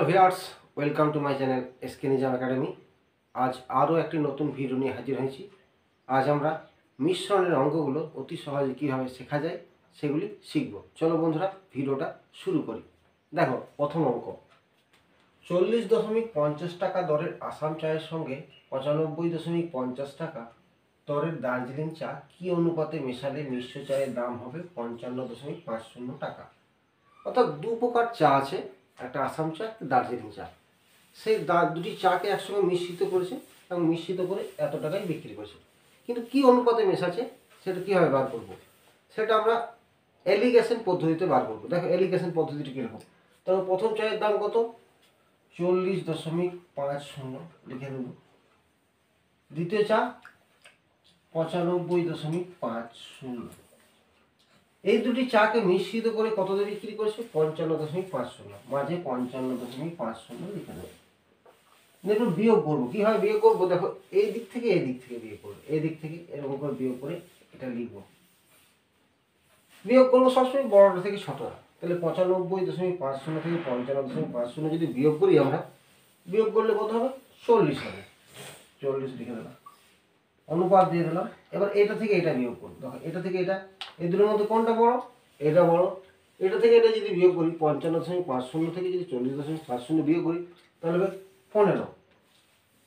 Viewers, welcome to my channel SK Nizam academy. আজ আরও একটি নতুন ভিডিও নিয়ে হাজির হয়েছি। আজ আমরা মিশ্রণের অঙ্কগুলো অতি সহজে কীভাবে শেখা যায় সেগুলি শিখব। চলো বন্ধুরা, ভিডিওটা শুরু করি। দেখো, প্রথম অঙ্ক 40.50 টাকা দরের আসাম চায়ের সঙ্গে 95.50 টাকা দরের দার্জিলিং চা কী অনুপাতে মেশালে মিশ্র চায়ের দাম হবে 55.50 টাকা। অর্থাৎ দু প্রকার চা আছে, একটা আসাম চা, একটা দার্জিলিং চা। সেই দুটি চাকে একসঙ্গে মিশ্রিত করেছে এবং মিশ্রিত করে এত টাকায় বিক্রি করেছে। কিন্তু কি অনুপাতে মেশাচ্ছে সেটা কীভাবে বার করব, সেটা আমরা এলিগেশন পদ্ধতিতে বার করবো। দেখো এলিগেশন পদ্ধতিটি কীরকম। তবে প্রথম চায়ের দাম কত? 40.50 লিখে দেব। দ্বিতীয় চা 95.50। এই দুটি চাকে মিশ্রিত করে কত দিয়ে বিক্রি করেছে? 55.50। মাঝে 55.50 লিখে দেবো। দেখুন বিয়োগ করবো। কীভাবে বিয়োগ করবো? দেখো, এই দিক থেকে এই দিক থেকে বিয়োগ করবো, এই দিক থেকে এরকম করে বিয়োগ করে এটা লিখবো। বিয়োগ করবো সবসময় বড়টা থেকে ছোটটা। তাহলে 95.50 থেকে 55.50 যদি বিয়োগ করি আমরা, বিয়োগ করলে কত হবে? 40 হবে। 40 লিখে দিলাম, অনুপাত দিয়ে দিলাম। এবার এটা থেকে এটা বিয়োগ করবো। দেখো, এটা থেকে এটা, এই দুটোর মধ্যে কোনটা বড়? এটা বড়। এটা থেকে এটা যদি বিয়োগ করি, 55.50 থেকে যদি 40.50 বিয়োগ করি, তাহলে হবে 15।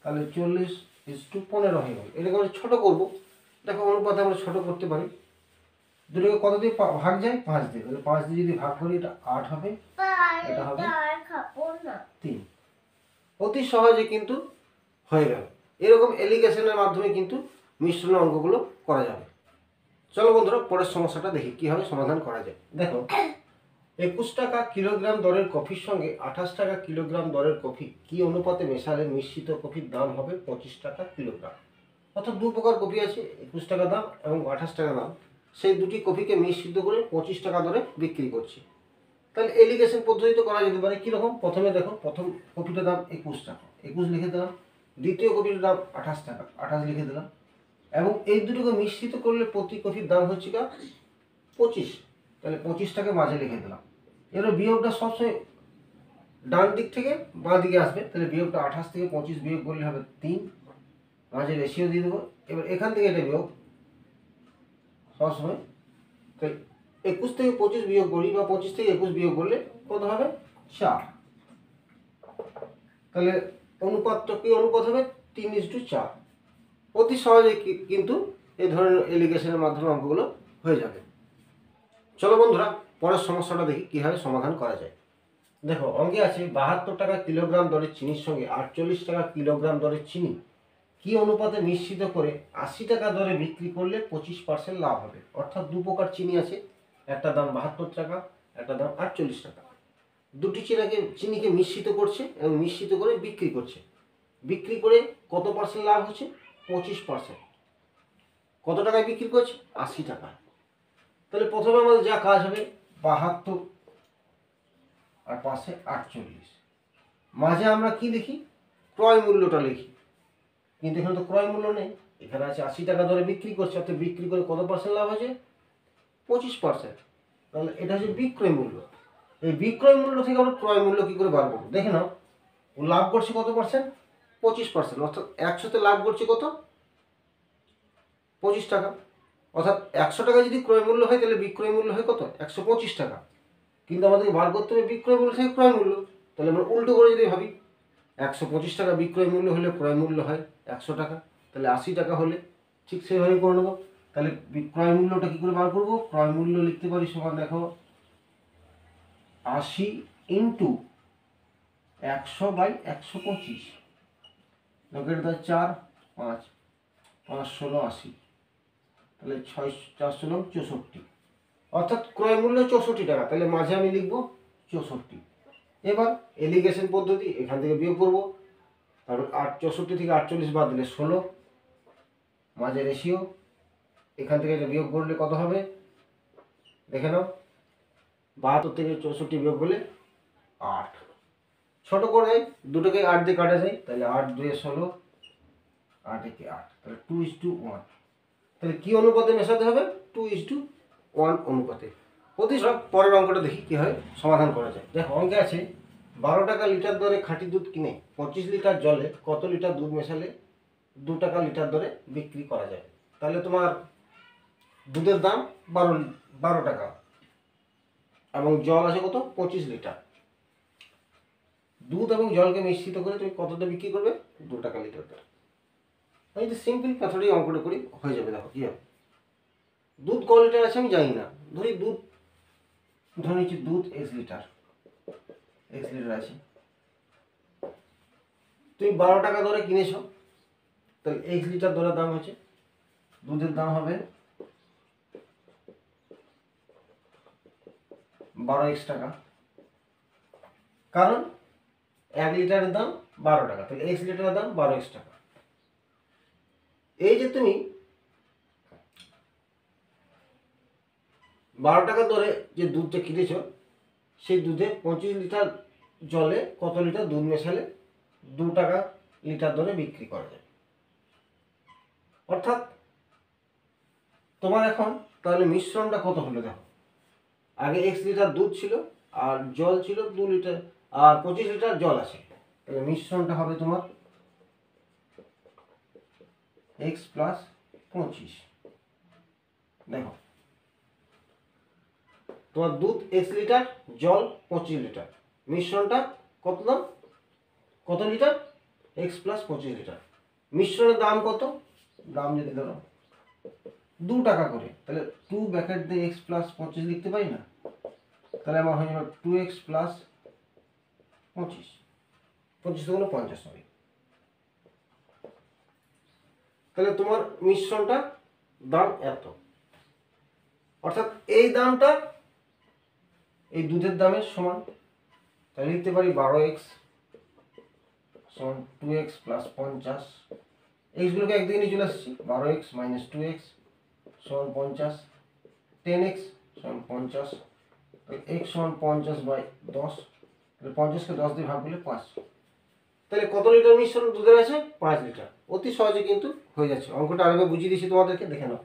তাহলে 40:15 হয়ে গেল। এটাকে আমরা ছোটো করবো। দেখো, অনুপাতে আমরা ছোটো করতে পারি। দুটোকে কত দিয়ে ভাগ যায়? 5 দিয়ে। তাহলে 5 দিয়ে যদি ভাগ করি, এটা 8 হবে, এটা হবে 3। অতি সহজে কিন্তু হয়ে গেল। এরকম এলিগেশনের মাধ্যমে কিন্তু মিশ্রণের অঙ্কগুলো করা যাবে। চলো বন্ধুরা, পরের সমস্যাটা দেখি কীভাবে সমাধান করা যায়। দেখো, 21 টাকা কিলোগ্রাম দরের কফির সঙ্গে 28 টাকা কিলোগ্রাম দরের কফি কি অনুপাতে মেশালে মিশ্রিত কফির দাম হবে 25 টাকা কিলোগ্রাম। অর্থাৎ দু প্রকার কফি আছে, 21 টাকা দাম এবং 28 টাকা দাম। সেই দুটি কফিকে মিশ্রিত করে 25 টাকা দরে বিক্রি করছি। তাহলে এলিগেশন পদ্ধতিতে করা যেতে পারে। কীরকম? প্রথমে দেখো, প্রথম কপিটার দাম 21 টাকা, 21 লিখে দিলাম। দ্বিতীয় কপিটার দাম 28 টাকা, 28 লিখে দিলাম। এবং এই দুটোকে মিশ্রিত করলে প্রতি কপির দাম হচ্ছে 25। তাহলে 25টাকে মাঝে লিখে দিলাম। এবার বিয়োগটা সবসময় ডান দিক থেকে বাঁ দিকে আসবে। তাহলে বিয়োগটা 28 থেকে 25 বিয়োগ করলে হবে 3, মাঝে রেশিও দিয়ে দেবো। এবার এখান থেকে এটা বিয়োগ সবসময়, তাই 21 থেকে 25 বিয়োগ করি বা 25 থেকে 21 বিয়োগ করলে কত হবে? 4। তাহলে অনুপাতটা কি অনুপাত হবে? 3:4। অতি সহজে কিন্তু এই ধরনের এলিগেশনের মাধ্যমে অঙ্কগুলো হয়ে যাবে। চলো বন্ধুরা, পরের সমস্যাটা দেখি কীভাবে সমাধান করা যায়। দেখো, অঙ্কে আছে 72 টাকা কিলোগ্রাম দরের চিনির সঙ্গে 48 টাকা কিলোগ্রাম দরের চিনি কি অনুপাতে মিশ্রিত করে 80 টাকা দরে বিক্রি করলে 25% লাভ হবে। অর্থাৎ দু প্রকার চিনি আছে, একটা দাম 72 টাকা, একটা দাম 48 টাকা। দুটি চিনিকে মিশ্রিত করছে এবং মিশ্রিত করে বিক্রি করছে। বিক্রি করে কত পার্সেন্ট লাভ হচ্ছে? 25%। কত টাকায় বিক্রি করছে? 80 টাকা। তাহলে প্রথমে আমাদের যা কাজ হবে, 72 আর পাশে 48, মাঝে আমরা কি লিখি? ক্রয় মূল্যটা লিখি। কিন্তু এখানে তো ক্রয় মূল্য নেই, এখানে আছে 80 টাকা দরে বিক্রি করছে। অর্থাৎ বিক্রি করে কত পার্সেন্ট লাভ আছে? 25%। তাহলে এটা হচ্ছে বিক্রয় মূল্য। এই বিক্রয় মূল্য থেকে আমরা ক্রয় মূল্য কি করে বার করবো? দেখে নাও, ও লাভ করছে কত পার্সেন্ট? 25%। অর্থাৎ 100তে লাভ করছে কত? 25 টাকা। অর্থাৎ 100 টাকা যদি ক্রয় মূল্য হয়, তাহলে বিক্রয় মূল্য হয় কত? 125 টাকা। কিন্তু আমাদেরকে বার করতে হবে বিক্রয় মূল্য থেকে ক্রয় মূল্য। তাহলে আমরা উল্টো করে যদি ভাবি, 125 টাকা বিক্রয় মূল্য হলে ক্রয় মূল্য হয় 100 টাকা, তাহলে 80 টাকা হলে ঠিক সেভাবে করে নেবো। তাহলে ক্রয় মূল্যটা কী করে বার করবো? ক্রয় মূল্য লিখতে পারি সমান, দেখো, 80 ইন্টু 100/125। লকেট 4, 5, 5 16 80। তাহলে 6 4 16 64। অর্থাৎ ক্রয় মূল্য 64 টাকা। তাহলে মাঝে আমি লিখব 64। এবার এলিগেশন পদ্ধতি, এখান থেকে বিয়োগ করবো। তারপর 64 থেকে 48 বাদ দিলে 16, মাঝে রেশিও। এখান থেকে এটা বিয়োগ করলে কত হবে? দেখে নাও, 72 থেকে 64 বিয়োগ করলে 8। ছোট করে দুটোকে 8 দিয়ে কাটা যায়। তাহলে 8 2 16, 8 1 8। তাহলে 2:1। তাহলে কি অনুপাতে মেশাতে হবে? 2:1 অনুপাতে। পরের অঙ্কটা দেখি কীভাবে সমাধান করা যায়। দেখো, অঙ্কে আছে 12 টাকা লিটার দরে খাঁটি দুধ কিনে 25 লিটার জলে কত লিটার দুধ মেশালে 2 টাকা লিটার দরে বিক্রি করা যায়? তাহলে তোমার দুধের দাম 12 টাকা এবং জল আছে কত 25 লিটার। দুধ এবং জলকে মিশ্রিত করে তুমি কতটা বিক্রি করবে? 2 টাকা লিটার দরে। আমি যদি সিম্পল কথাটাই অঙ্কটা করি হয়ে যাবে। দেখো কি হবে, দুধ ক লিটার আছে আমি জানি না, ধরে নিচ্ছি দুধ x লিটার আছে। তুমি 12 টাকা দরে কিনেছ, তাহলে x লিটার দরের দাম হচ্ছে, দুধের দাম হবে 12x টাকা, কারণ 1 লিটারের দাম 12 টাকা, তাহলে x লিটারের দাম 12x টাকা। এই যে তুমি 12 টাকা দরে যে দুধটা কিনেছ, সেই দুধে 25 লিটার জলে কত লিটার দুধ মেশালে 2 টাকা লিটার দরে বিক্রি করা যায়। অর্থাৎ তোমার এখন তাহলে মিশ্রণটা কত হলো দেখো, আগে x লিটার দুধ ছিল আর জল ছিল 2 লিটার আর 25 লিটার জল আছে, তাহলে মিশ্রণটা হবে তোমার x প্লাস 25। দেখো তোমার দুধ x লিটার, জল 25 লিটার, মিশ্রণটা কত দাম, কত লিটার, x প্লাস 25 লিটার। মিশ্রণের দাম কত, দাম যদি ধরো 2 টাকা করে, তাহলে 2 ব্র্যাকেট দিয়ে x প্লাস 25 লিখতে পারি না? তাহলে আমার হয়ে যাবে 2x প্লাস 25, 25 দুগুণ 50 হবে। তাহলে তোমার মিশ্রণটা দাম এত, অর্থাৎ এই দামটা এই দুধের দামের সমান। তাহলে লিখতে পারি 12x সমান 2x প্লাস 50। এইগুলোকে একদিকে নিয়ে চলে আসছি, 12x মাইনাস 2x সমান 50, 10x সমান 50, তাহলে x সমান 50 বাই 10, তাহলে 50কে 10 দিয়ে ভাগ করলে 5। তাহলে কত লিটার মিশ্রণ দুধের আছে? 5 লিটার। অতি সহজে কিন্তু হয়ে যাচ্ছে। অঙ্কটা আরেকবার বুঝিয়ে দিচ্ছি তোমাদেরকে, দেখে নাও।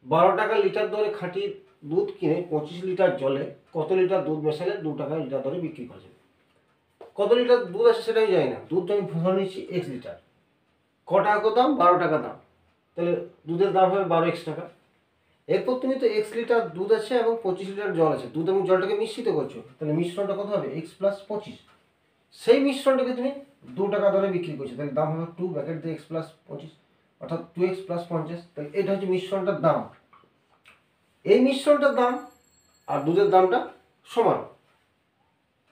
12 টাকা লিটার দরে খাঁটি দুধ কিনে 25 লিটার জলে কত লিটার দুধ মেশালে 2 টাকা লিটার দরে বিক্রি করা যাবে? কত লিটার দুধ আছে সেটা আমি জানি না, দুধটা আমি ধরে নিচ্ছি x লিটার। ক টাকা দাম? 12 টাকা দাম, তাহলে দুধের দাম হবে 12x টাকা। এরপর তুমি তো x লিটার দুধ আছে এবং 25 লিটার জল আছে, দুধ এবং জলটাকে মিশ্রিত করছো, তাহলে মিশ্রণটা কত হবে? x plus 25। সেই মিশ্রণটাকে তুমি 2 টাকা দরে বিক্রি করছো, তাহলে দাম হবে 2 ব্র্যাকেট দিয়ে x প্লাস 25, অর্থাৎ 2x প্লাস 50। তাহলে এটা হচ্ছে মিশ্রণটার দাম। এই মিশ্রণটার দাম আর দুধের দামটা সমান,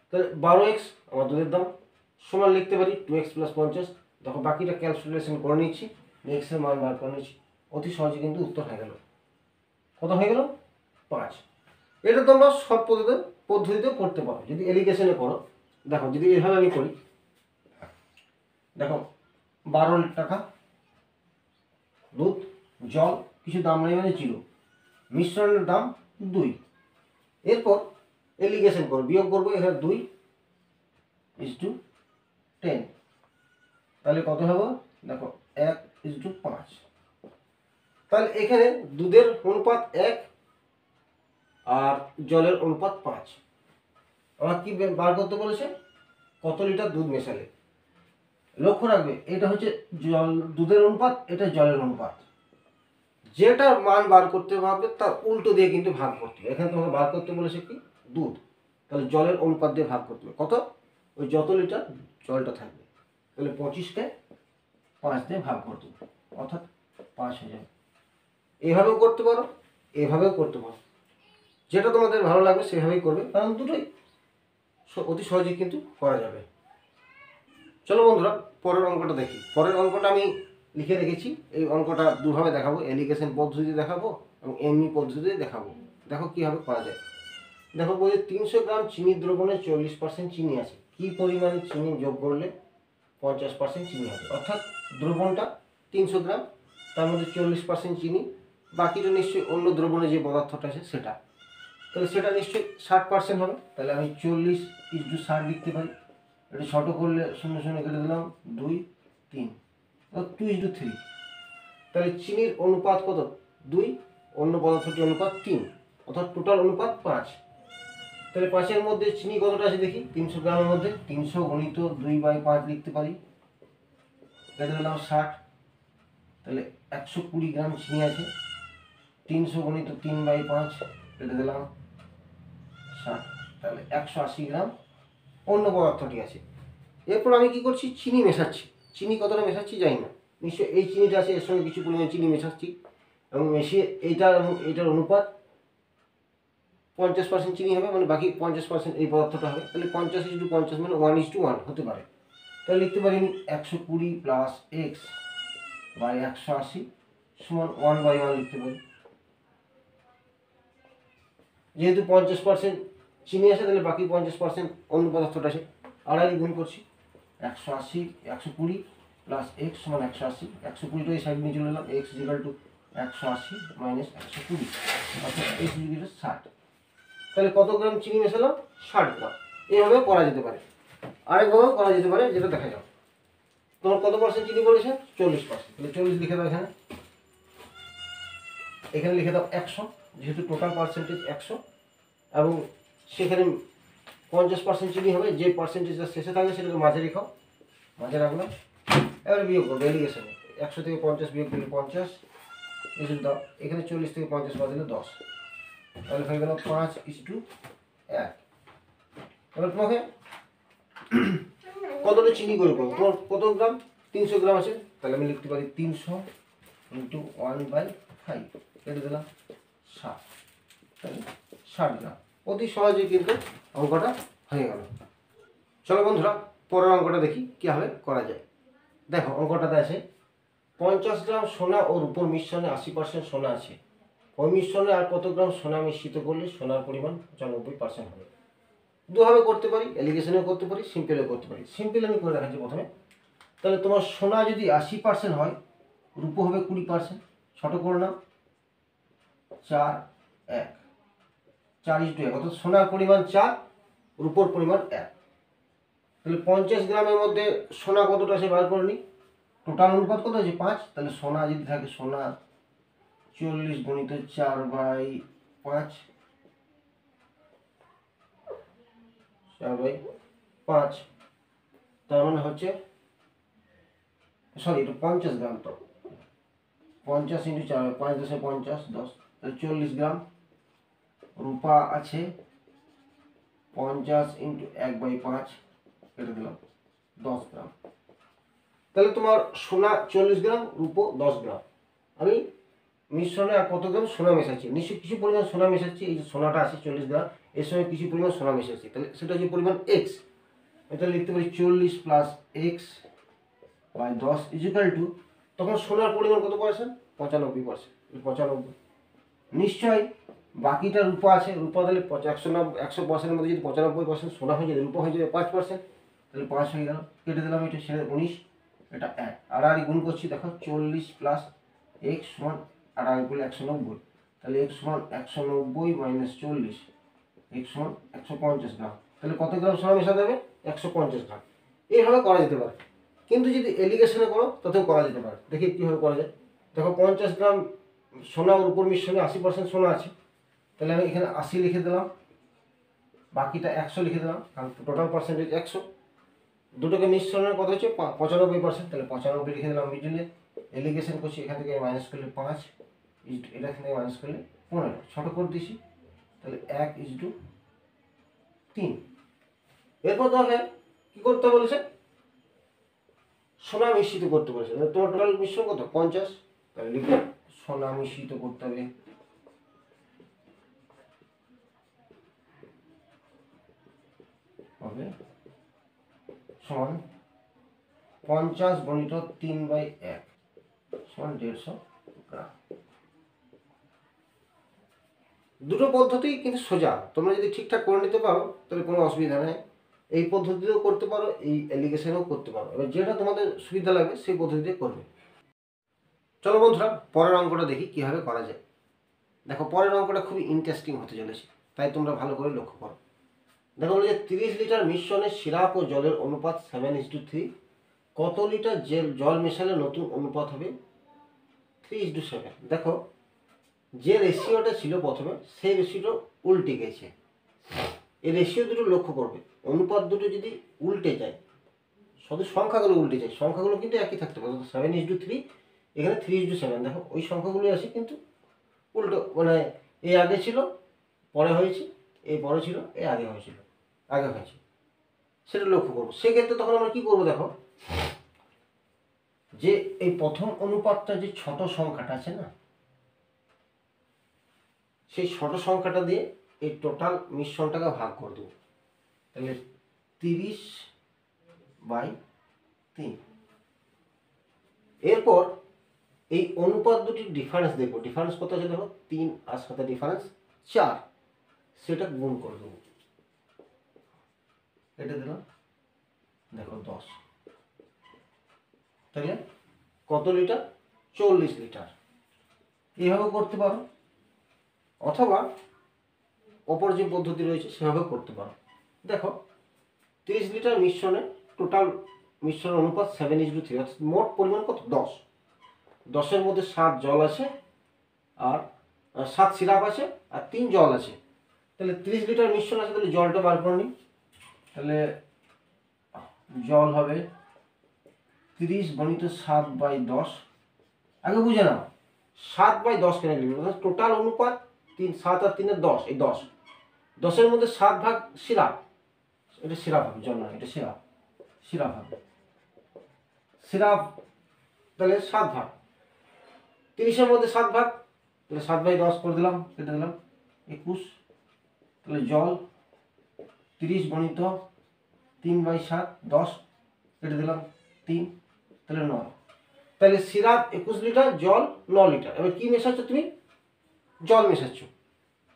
তাহলে 12x আমার দুধের দাম সমান লিখতে পারি 2x প্লাস 50। দেখো বাকিটা ক্যালকুলেশন করে নিচ্ছি, x এর মান বার করে নিচ্ছি, অতি সহজে কিন্তু উত্তর হয়ে গেল। কত হয়ে গেল? 5। এটা তোমরা সব পদ্ধতিতে করতে পারো যদি এলিগেশনে করো। দেখো যদি এভাবে আমি করি, দেখো 12 টাকা দুধ, জল কিছু দাম নেই মানে 0, মিশ্রণের দাম 2। এরপর এলিগেশন করো, বিয়োগ করবো, এখানে 2:10, তাহলে কত হবে? দেখো 1:5। তাহলে এখানে দুধের অনুপাত 1 আর জলের অনুপাত 5। আমার কি বার করতে বলেছে? কত লিটার দুধ মেশালে। লক্ষ্য রাখবে এটা হচ্ছে দুধের অনুপাত, এটা জলের অনুপাত। যেটা মান বার করতে হবে তার উল্টো দিয়ে কিন্তু ভাগ করতে হবে। এখানে তোমাকে বার করতে বলেছে কি? দুধ, তাহলে জলের অনুপাত দিয়ে ভাগ করতে হবে। কত? ওই যত লিটার জলটা থাকবে, তাহলে 25কে 5 দিয়ে ভাগ করতে হবে, অর্থাৎ 5 হয়ে যাবে। এভাবেও করতে পারো, এভাবেও করতে পারো, যেটা তোমাদের ভালো লাগবে সেভাবেই করবে, কারণ দুটোই অতি সহজেই কিন্তু করা যাবে। চলো বন্ধুরা পরের অঙ্কটা দেখি। পরের অঙ্কটা আমি লিখে রেখেছি, এই অঙ্কটা দুভাবে দেখাবো, এলিগেশন পদ্ধতিতে দেখাবো এবং এমনি পদ্ধতিতে দেখাবো। দেখো কীভাবে করা যায়। দেখো বলছে 300 গ্রাম চিনির দ্রবণে 40% চিনি আছে, কি পরিমাণে চিনি যোগ করলে 50% চিনি হবে? অর্থাৎ দ্রবণটা 300 গ্রাম, তার মধ্যে 40% চিনি, বাকিটা নিশ্চয়ই অন্য দ্রবণে যে পদার্থটা আছে সেটা, তাহলে সেটা নিশ্চয়ই 60% হবে। তাহলে আমি 40:60 লিখতে পারি। এটা ছোট করলে 0 0 কেটে দিলাম, 2 3, 2:3। তাহলে চিনির অনুপাত কত? 2, অন্য পদার্থটির অনুপাত 3, অর্থাৎ টোটাল অনুপাত 5। তাহলে 5-এর মধ্যে চিনি কতটা আছে দেখি, 300 গ্রামের মধ্যে 300 গুণিত 2/5 লিখতে পারি, কেটে দিলাম 60। তাহলে 120 গ্রাম চিনি আছে, 300 গুণিত 3/5 কেটে দিলাম 60, তাহলে 180 গ্রাম অন্য পদার্থটি আছে। এরপর আমি কি করছি, চিনি মেশাচ্ছি। চিনি কতটা মেশাচ্ছি জানি না, নিশ্চয়ই এই চিনিটা আছে, এর সঙ্গে কিছু পরিমাণ চিনি মেশাচ্ছি এবং মিশিয়ে এইটার এবং এইটার অনুপাত 50% চিনি হবে, মানে বাকি 50% এই পদার্থটা হবে। তাহলে 50:50 মানে 1:1 হতে পারে। তাহলে লিখতে পারি 120 প্লাস এক্স বাই 180 সমান 1/1 লিখতে পারি। যেহেতু 50% চিনি আছে, তাহলে বাকি 50% অন্য পদার্থটা আছে, আড়াই গুণ করছি। 120 প্লাস এক্স সমান 180, 120টা এই সাইড নিয়ে চলে এলাম, এক্স ইকুয়াল টু 180 মাইনাস 120, অর্থাৎ এক্স ইকুয়াল 60। তাহলে কত গ্রাম চিনি মেশালাম, 60 গ্রাম। এইভাবে করা যেতে পারে। আরেকভাবেও করা যেতে পারে, যেটা দেখা যাও। তোমার কত পার্সেন্ট চিনি পড়েছে, 40%। তাহলে 40 লিখে দাও এখানে, এখানে লিখে দাও 100, যেহেতু টোটাল পার্সেন্টেজ 100 এবং সেখানে 50% চিনি হবে, যে পার্সেন্টেজটা শেষে থাকবে সেটাকে মাঝে রেখাও, মাঝে রাখলাম। এবারে বিয়োগ করবো এলিগেশনে, 100 থেকে 50 বিয়োগ করলে 50, এসে দাও এখানে 40 থেকে 50 বাদ দিলে 10, তাহলে হয়ে গেল 5:1। এবার তোমাকে কতটা চিনি করে করবো, তোমার কত গ্রাম, 300 গ্রাম আছে, তাহলে আমি লিখতে পারি 300 × 1/5 কেটে দিলাম 60, তাহলে 60 গ্রাম। অতি সহজেই কিন্তু অঙ্কটা হয়ে গেল। চলো বন্ধুরা, পরের অঙ্কটা দেখি কীভাবে করা যায়। দেখো অঙ্কটাতে আছে 50 গ্রাম সোনা ও রূপোর মিশ্রণে 80% সোনা আছে, ওই মিশ্রণে আর কত গ্রাম সোনা মিশ্রিত করলে সোনার পরিমাণ 95% হবে। দুভাবে করতে পারি, এলিগেশনেও করতে পারি, সিম্পলেও করতে পারি। সিম্পল আমি করে দেখাচ্ছি প্রথমে। তাহলে তোমার সোনা যদি 80% হয়, রূপো হবে 20%, ছোট করে নাও, 4 1, 4:1, অর্থাৎ সোনার পরিমাণ 4, রূপোর পরিমাণ 1। তাহলে 50 গ্রামের মধ্যে সোনা কতটা আছে বার করে নিই, টোটাল অনুপাত কত আছে 5, তাহলে সোনা যদি থাকে, সোনা 40 গুণিত 4/5, 4/5, তার মানে হচ্ছে, সরি এটা 50 গ্রাম, তো 50 × 4, 5 10 50, 10, তাহলে 40 গ্রাম। রূপা আছে 50 × 1/5 কেটে দিলাম 10 গ্রাম। তাহলে তোমার সোনা 40 গ্রাম, রূপো 10 গ্রাম। আমি মিশ্রণে আর কত গ্রাম সোনা মেশাচ্ছি, নিশ্চয়ই কিছু পরিমাণ সোনা মেশাচ্ছি। এই যে সোনাটা আছে 40 গ্রাম, এর সঙ্গে কিছু পরিমাণ সোনা মেশাচ্ছি, তাহলে সেটা হচ্ছে পরিমাণ এক্স। এটা লিখতে পারি 40 plus x by 10 equal to, তখন সোনার পরিমাণ কত পার্সেন্ট, 95%, 95। নিশ্চয়ই বাকিটা রূপা আছে, রূপা তাহলে 100%-এর মধ্যে যদি 95% সোনা হয়ে যায়, রূপা হয়ে যাবে 5%, তাহলে 5 হয়ে গেল, কেটে দিলাম, এটা সেটা 19, এটা 1, আড়াআড়ি গুণ করছি। দেখো 40 প্লাস এক্স সমান আড়াআড়ি করলে 190, তাহলে এক্স সমান 190 মাইনাস 40, এক্স সমান 150 গ্রাম। তাহলে কত গ্রাম সোনা মেশাতে হবে, 150 গ্রাম। এইভাবে করা যেতে পারে, কিন্তু যদি এলিগেশনে করো তাতেও করা যেতে পারে। দেখি কীভাবে করা যায়। দেখো 50 গ্রাম সোনা ওর উপর মিশ্রণে 80% সোনা আছে, তাহলে আমি এখানে 80 লিখে দিলাম, বাকিটা 100 লিখে দিলাম, কারণ টোটাল পার্সেন্টেজ 100। দুটোকে মিশ্রণের কত হচ্ছে 95%, তাহলে 95 লিখে দিলাম মিডিলে। এলিগেশন করছি, এখান থেকে মাইনাস করলে 5, এটা এখান থেকে মাইনাস করলে 15, ছোটো করে দিয়েছি, তাহলে 1:3। এরপর তাহলে কী করতে বলেছে, সোনা মিশ্রিত করতে বলেছে। তোমার টোটাল মিশ্রণ কত 50, তাহলে লিখে সোনা মিশ্রিত করতে হবে, হবে সমান 50 গুণিত 3/1 সমান 150 গ্রাম। দুটো পদ্ধতি কিন্তু সোজা, তোমরা যদি ঠিকঠাক করে নিতে পারো তাহলে কোনো অসুবিধা নেই। এই পদ্ধতিতেও করতে পারো, এই এলিগেশনেও করতে পারো, এবার যেটা তোমাদের সুবিধা লাগবে সেই পদ্ধতিতে করবে। চলো বন্ধুরা, পরের অঙ্কটা দেখি কীভাবে করা যায়। দেখো পরের অঙ্কটা খুবই ইন্টারেস্টিং হতে চলেছে, তাই তোমরা ভালো করে লক্ষ্য করো। দেখো বলে যে 30 লিটার মিশ্রণে সিরাপ ও জলের অনুপাত 7:3, কত লিটার জল মেশালে নতুন অনুপাত হবে 3:7। দেখো যে রেশিওটা ছিল প্রথমে, সেই রেশিওটা উল্টে গেছে। এই রেশিও দুটো লক্ষ্য করবে, অনুপাত দুটো যদি উল্টে যায়, শুধু সংখ্যাগুলো উল্টে যায়, সংখ্যাগুলো কিন্তু একই থাকতে পারে। 7:3, এখানে 3:7, দেখো ওই সংখ্যাগুলোই আছে কিন্তু উল্টো, মানে এ আগে ছিল পরে হয়েছে, এ পরে ছিল এ আগে হয়েছিল, আগে হয়েছে, সেটা লক্ষ্য করবো। সেক্ষেত্রে তখন আমরা কি করবো, দেখো যে এই প্রথম অনুপাতটা যে ছোট সংখ্যাটা আছে না, সেই ছোট সংখ্যাটা দিয়ে এই টোটাল মিশ্রণটাকে ভাগ করে দেবো। তাহলে 30/3। এরপর এই অনুপাত দুটির ডিফারেন্স দেখবো, ডিফারেন্স কত আছে দেখো, 3 আর 7 ডিফারেন্স 4, সেটা গুণ করে দেবো। এটা দিলাম, দেখো 10, তাহলে কত লিটার, 40 লিটার। এইভাবে করতে পারো, অথবা অপর যে পদ্ধতি রয়েছে সেভাবে করতে পারো। দেখো 30 লিটার মিশ্রণে টোটাল মিশ্রণ অনুপাত 7:3, অর্থাৎ মোট পরিমাণ কত, 10। 10-এর মধ্যে 7 জল আছে, আর 7 সিরাপ আছে, আর 3 জল আছে। তাহলে 30 লিটার মিশ্রণ আছে, তাহলে জলটা বার করে নিই। তাহলে জল হবে 30 × 7/10। আগে বুঝে নাও 7/10 কেন লিখব, টোটাল অনুপাত 3, 7 আর 3 10, এই 10, 10-এর মধ্যে 7 ভাগ সিরাপ, এটা সিরাপ হবে, জল নয়, এটা সিরাপ, সিরাপ হবে, সিরাপ। তাহলে 7 ভাগ, 30-এর মধ্যে 7 ভাগ, তাহলে 7/10 করে দিলাম, কেটে দিলাম 21। তাহলে জল 30 × 3/7, 10, কেটে দিলাম 3, তাহলে 9। তাহলে সিরাপ 21 লিটার, জল 9 লিটার। এবার কি মেশাচ্ছ তুমি, জল মেশাচ্ছ।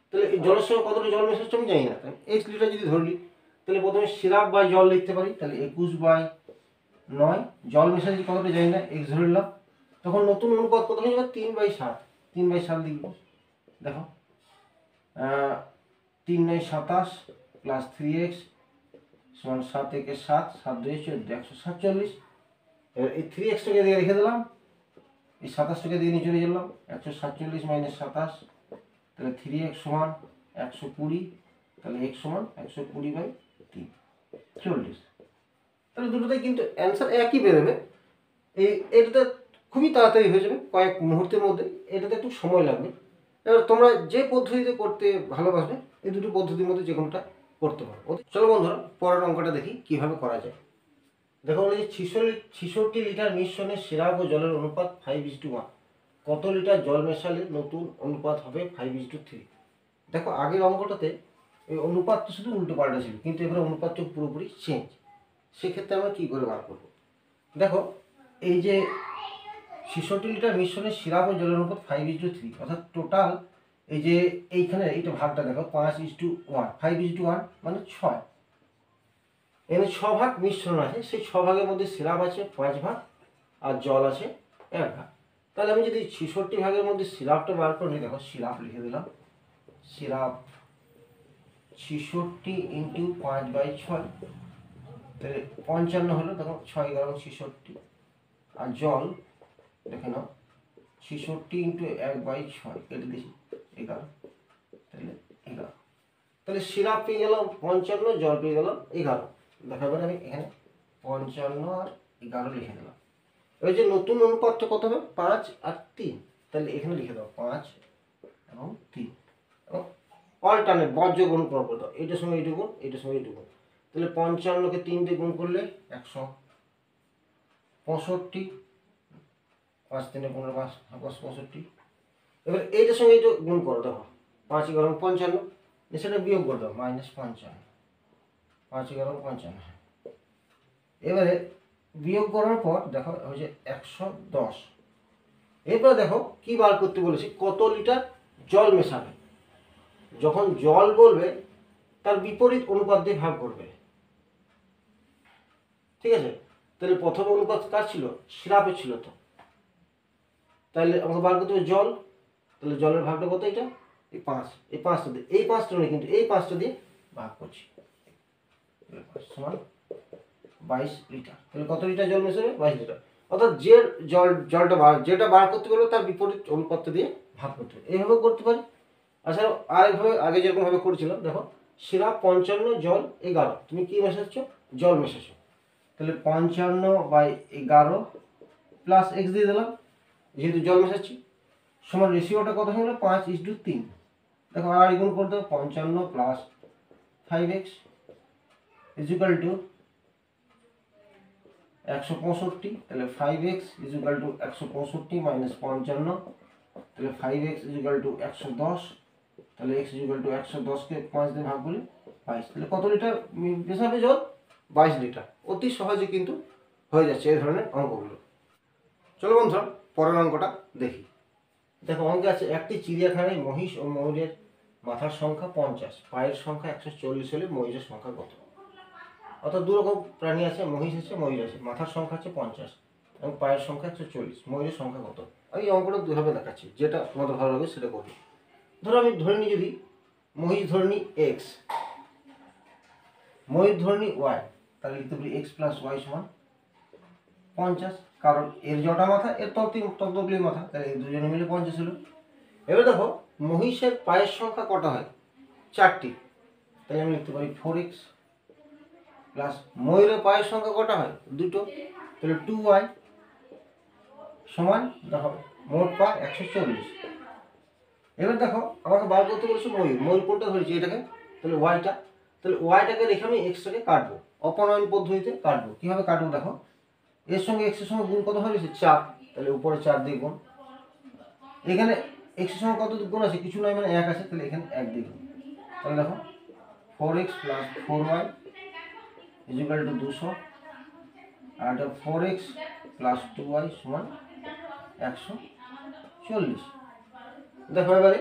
তাহলে এই জলের সঙ্গে কতটা জল মেশাচ্ছ আমি জানি না, 8 লিটার যদি ধরলি, তাহলে প্রথমে সিরাপ বাই জল লিখতে পারি। তাহলে 21/9, জল মেশাচ্ছি কতটা জানি না, x ধরে নিলাম। তখন নতুন অনুপাত কত হয়ে যাবে, 3/7, 3/7 লিখব। দেখো 3×9 27 প্লাস 3x সমান 7 × 1 7, 7 2 14, 147। এবার এই 3x-টাকে দিয়ে রেখে দিলাম, এই 27-টাকে দিয়ে নিচে নিয়ে গেলাম, 147 - 27, তাহলে 3x সমান 120, তাহলে x সমান 120/3, 40। তাহলে দুটোতে কিন্তু অ্যান্সার একই বেরোবে। এটাতে খুবই তাড়াতাড়ি হয়ে যাবে, কয়েক মুহূর্তের মধ্যে। এটাতে একটু সময় লাগবে। এবার তোমরা যে পদ্ধতিতে করতে ভালোবাসবে, এই দুটো পদ্ধতির মধ্যে যে কোনোটা করতে পারো। চলো বন্ধুরা, পরের অঙ্কটা দেখি কিভাবে করা যায়। দেখো বলেছি 66 লিটার মিশ্রণে সিরাপ ও জলের অনুপাত 5:1। কত লিটার জল মেশালে নতুন অনুপাত হবে 5:3? দেখো আগের অঙ্কটাতে এই অনুপাত তো শুধু উল্টো পাল্টা ছিল, কিন্তু এবারে অনুপাতটা পুরোপুরি চেঞ্জ। সেক্ষেত্রে আমরা কী করে বার করবো, দেখো এই যে 66 লিটার মিশ্রণে সিরাপ ও জলের অনুপাত 5:3, অর্থাৎ টোটাল এই যে এইখানে এইটা ভাগটা দেখো 5:1, 5:1 মানে 6। এখানে 6 ভাগ মিশ্রণ আছে, সেই 6 ভাগের মধ্যে সিরাপ আছে 5 ভাগ, আর জল আছে 1 ভাগ। তাহলে আমি যদি 66 ভাগের মধ্যে সিরাপটা বার করে নিই, দেখো সিরাপ লিখে দিলাম, সিরাপ 66 × 5/6, তাহলে 55 হলো। দেখো 6 × 66, আর জল দেখে নাও 66 × 1/6, কেটে দিয়েছি 11, তাহলে 11। তাহলে সিরাপ পেয়ে গেলাম 55, জল পেয়ে গেলাম 11। দেখাবেন আমি এখানে 55 আর 11 লিখে দিলাম। এবার যে নতুন অনুপাতটা কত হবে, 5 আর 3, তাহলে এখানে লিখে দাও 5 এবং 3, এবং অল্টারনেট বর্জ্য গুণ করে দাও, এইটার সঙ্গে এইটুকু, এইটার সঙ্গে এইটুকু। তাহলে 55-কে 3 দিয়ে গুণ করলে 165, 5 3 15, 5 65। এবার এইটার সঙ্গে এইটা গুণ করো, দেখো 5 11 55, সেটা বিয়োগ করে দাও, -55, 5 11 55। এবারে বিয়োগ করার পর দেখো হচ্ছে 110। এরপর দেখো কি বার করতে বলেছি, কত লিটার জল মেশাবে। যখন জল বলবে তার বিপরীত অনুপাত দিয়ে ভাগ করবে, ঠিক আছে। তাহলে প্রথম অনুপাত কার ছিল, সিরাপের ছিল, তো তাহলে আমাকে বার করতে হবে জল। তাহলে জলের ভাগটা কত, এটা এই 5, এই 5টা দিয়ে, এই 5টা নেই কিন্তু এই 5টা দিয়ে ভাগ করছি, সমান 22 লিটার। তাহলে কত লিটার জল মেশাবে, 22 লিটার। অর্থাৎ যে জলটা যেটা বার করতে পারবে তার বিপরীত অনুপাতটা দিয়ে ভাগ করতে হবে। এইভাবে করতে পারি। আচ্ছা আরেকভাবে, আগে যেরকমভাবে করেছিলাম, দেখো সিরাপ 55, জল 11, তুমি কি মেশাচ্ছ? জল মেশাচ্ছ। তাহলে 55/11 প্লাস এক্স দিয়ে দিলাম, যেহেতু জল মেশাচ্ছি, সমান রেশিওটা কত হয়ে গেল? 5:3। দেখো আর গুণ করে দেবো, 55 plus 5x is equal to 165। তাহলে 5x is equal to 165 minus 55, তাহলে 5x ইজ ইকুয়াল টু 110। তাহলে x ইজ ইকুয়াল টু 110কে 5 দিয়ে ভাগ করলে 22। তাহলে কত লিটার মেশাবে জল? 22 লিটার। অতি সহজে কিন্তু হয়ে যাচ্ছে এই ধরনের অঙ্কগুলো। চলো বন্ধুরা পরের অঙ্কটা দেখি। দেখো অঙ্কে আছে, একটি চিড়িয়াখানায় মহিষ ও ময়ূরের মাথার সংখ্যা 50, পায়ের সংখ্যা 140 হলে ময়ূরের সংখ্যা কত? অর্থাৎ দু রকম প্রাণী আছে, মহিষ আছে, ময়ূর আছে। মাথার সংখ্যা হচ্ছে 50 এবং পায়ের সংখ্যা 140, ময়ূরের সংখ্যা কত? আমি এই অঙ্কটা দুভাবে দেখাচ্ছি, যেটা তোমাদের ভালো লাগে সেটা করবে। ধরো আমি ধরে নিই, যদি মহিষ ধরে নিই এক্স, ময়ূর ধরে নিই ওয়াই, তাহলে লিখতে পারি এক্স প্লাস ওয়াই সমান 50, কারণ এর জটা মাথা, এর ততগুলি মাথা, তাহলে এই দুজনে মিলে 50 হলো। এবার দেখো মহিষের পায়ের সংখ্যা কটা হয়? 4টি, তাহলে আমি লিখতে পারি 4x প্লাস ময়ূরের পায়ের সংখ্যা কটা হয়? 2টো, তাহলে 2y সমান, দেখো মোট পা 140। এবার দেখো আমাকে বার করতে বলেছে ময়ূর, ময়ূর কোনটা ধরেছি? এটাকে, তাহলে ওয়াইটা। তাহলে ওয়াইটাকে রেখে আমি এক্সটাকে কাটবো, অপনয়ন পদ্ধতিতে কাটবো। কীভাবে কাটবো দেখো, এর সঙ্গে এক্সের সঙ্গে গুণ কত হয়েছে? 4, তাহলে উপরে 4 দিয়ে গুণ। এখানে এক্সের সঙ্গে কত গুণ আছে? কিছু নয়, মানে 1 আছে, তাহলে এখানে 1 দিয়ে গুণ। তাহলে দেখো 4x plus 4y is equal to 200, আর এটা 4x প্লাস 2y সমান 140। দেখো এবারে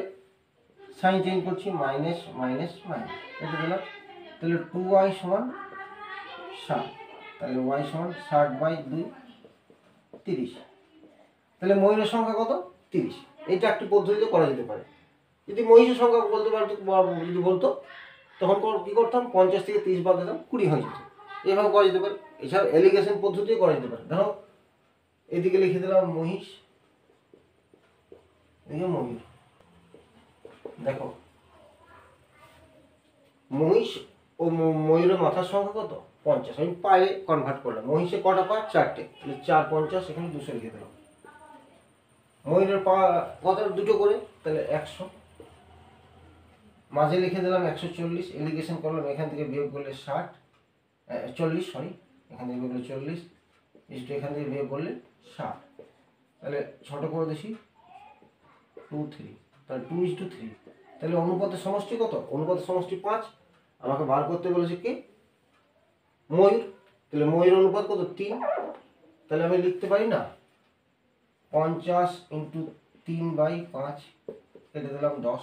সাইন চেঞ্জ করছি, মাইনাস মাইনাস মাইনাস, এটা দিলাম। তাহলে 2y সমান 60, তাহলে y সমান 60/2 30। তাহলে ময়ূরের সংখ্যা কত? 30। এইটা একটি পদ্ধতিতে করা যেতে পারে। যদি মহিষের সংখ্যা বলতে পারতো, যদি বলতো, তখন কি করতাম? 50 থেকে 30 বাদ দিতাম, 20 হয়ে যেত। এভাবে করা যেতে পারে। এছাড়াও এলিগেশন পদ্ধতিও করা যেতে পারে। ধরো এদিকে লিখে দিলাম মহিষ, এদিকে ময়ূর। দেখো মহিষ ও ময়ূরের মাথার সংখ্যা কত? 50। আমি পায়ে কনভার্ট করলাম। মহিষে কটা পা? 4টে, তাহলে 4 50, এখানে 200 লিখে দিলাম। ময়ূরের পা কত? 2টো করে, তাহলে 100। মাঝে লিখে দিলাম 140, এলিগেশন করলাম, এখান থেকে বিয়োগ করলে 40, সরি, এখান থেকে বিয়োগ করলে 40, এখান থেকে বিয়োগ করলে 60। তাহলে ছোট করে দেখি 2 3, তাহলে 2:3। তাহলে অনুপাতের সমষ্টি কত? অনুপাতের সমষ্টি 5। আমাকে বার করতে বলেছে কি? ময়ূর। তাহলে ময়ূর অনুপাত কত? 3। তাহলে আমি লিখতে পারি না 50 × 3/5, কেটে দিলাম 10,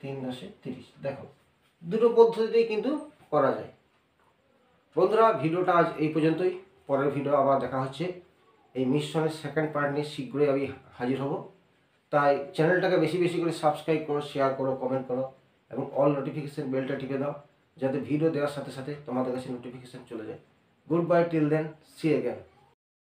3 10 30। দেখো দুটো পদ্ধতিতেই কিন্তু করা যায়। বন্ধুরা ভিডিওটা আজ এই পর্যন্তই। পরের ভিডিও আবার দেখা হচ্ছে। এই মিশনের সেকেন্ড পার্ট নিয়ে শীঘ্রই আমি হাজির হব। তাই চ্যানেলটাকে বেশি বেশি করে সাবস্ক্রাইব করো, শেয়ার করো, কমেন্ট করো এবং অল নোটিফিকেশন বেলটা টিপে দাও, যাতে ভিডিও দেওয়ার সাথে সাথে তোমাদের কাছে নোটিফিকেশন চলে যায়। Good bye, till then, see again.